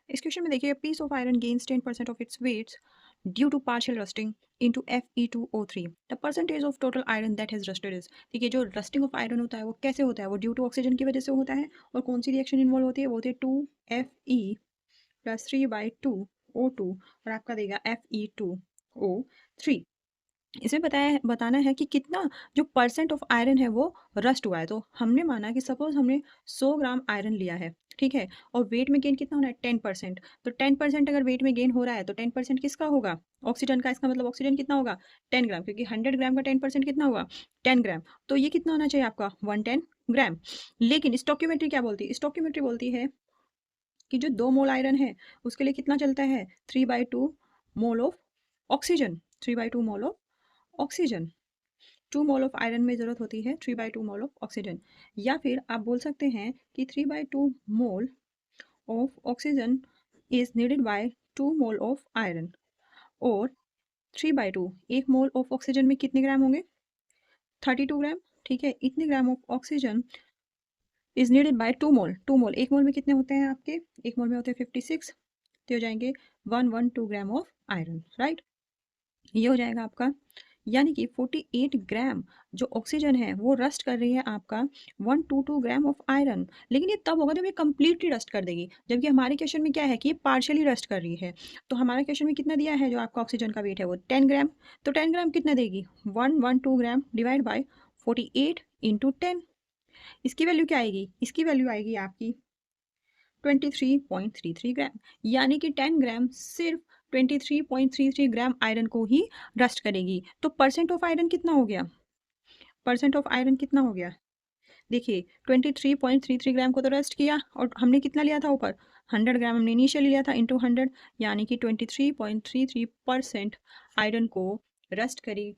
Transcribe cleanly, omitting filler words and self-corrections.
इस क्वेश्चन में देखिए piece of iron gains 10% of its weights due to partial rusting into Fe2O3 the percentage of total iron that has rusted is. देखिए जो rusting of iron होता है वो कैसे होता है, वो ड्यू टू ऑक्सीजन की वजह से होता है। और कौन सी रिएक्शन इन्वॉल्व होती है, वो होती है 2Fe+3/2O2 और आपका देगा Fe2O3। इसमें बताना है कि कितना जो परसेंट ऑफ आयरन है वो रस्ट हुआ है। तो हमने माना कि सपोज हमने 100 ग्राम आयरन लिया है, ठीक है, और वेट में गेन कितना होना है 10%। तो 10% अगर वेट में गेन हो रहा है तो 10% किसका होगा, ऑक्सीजन का। इसका मतलब ऑक्सीजन कितना होगा 10 ग्राम, क्योंकि 100 ग्राम का 10% कितना होगा 10 ग्राम। तो ये कितना होना चाहिए आपका 110 ग्राम। लेकिन स्टोक्योमेट्री क्या बोलती है, स्टोक्योमेट्री बोलती है कि जो 2 मोल आयरन है उसके लिए कितना चलता है 3/2 mole of oxygen, 3/2 mole of oxygen. 2 mole of iron में ज़रूरत होती है 3/2 मोल ऑफ ऑक्सीजन। या फिर आप बोल सकते हैं कि 3/2 mole of oxygen is needed bye 2 mole of iron. और 3/2 1 मोल ऑफ ऑक्सीजन में कितने ग्राम होंगे 32 ग्राम, ठीक है। इतने gram of oxygen is needed bye 2 मोल। 2 मोल, 1 मोल में कितने होते हैं आपके, 1 मोल में होते हैं 56, तो हो जाएंगे 112 ग्राम ऑफ आयरन, राइट। ये हो जाएगा आपका, यानी कि 48 ग्राम जो ऑक्सीजन है वो रस्ट कर रही है आपका 122 ग्राम ऑफ आयरन। लेकिन ये तब होगा जब ये कंप्लीटली रस्ट कर देगी, जबकि हमारे क्वेश्चन में क्या है कि ये पार्शियली रस्ट कर रही है। तो हमारे क्वेश्चन में कितना दिया है, जो आपका ऑक्सीजन का वेट है वो 10 ग्राम। तो 10 ग्राम कितना देगी 112 ग्राम डिवाइड बाई 48 इंटू 10। इसकी वैल्यू क्या आएगी, इसकी वैल्यू आएगी आपकी 23.33 ग्राम। यानी कि 10 ग्राम सिर्फ 23.33 ग्राम आयरन को ही रस्ट करेगी। तो परसेंट ऑफ आयरन कितना हो गया, परसेंट ऑफ आयरन कितना हो गया, देखिए 23.33 ग्राम को तो रस्ट किया, और हमने कितना लिया था ऊपर 100 ग्राम हमने इनिशियली लिया था इंटू 100, यानी कि 23.33% आयरन को रस्ट करेगी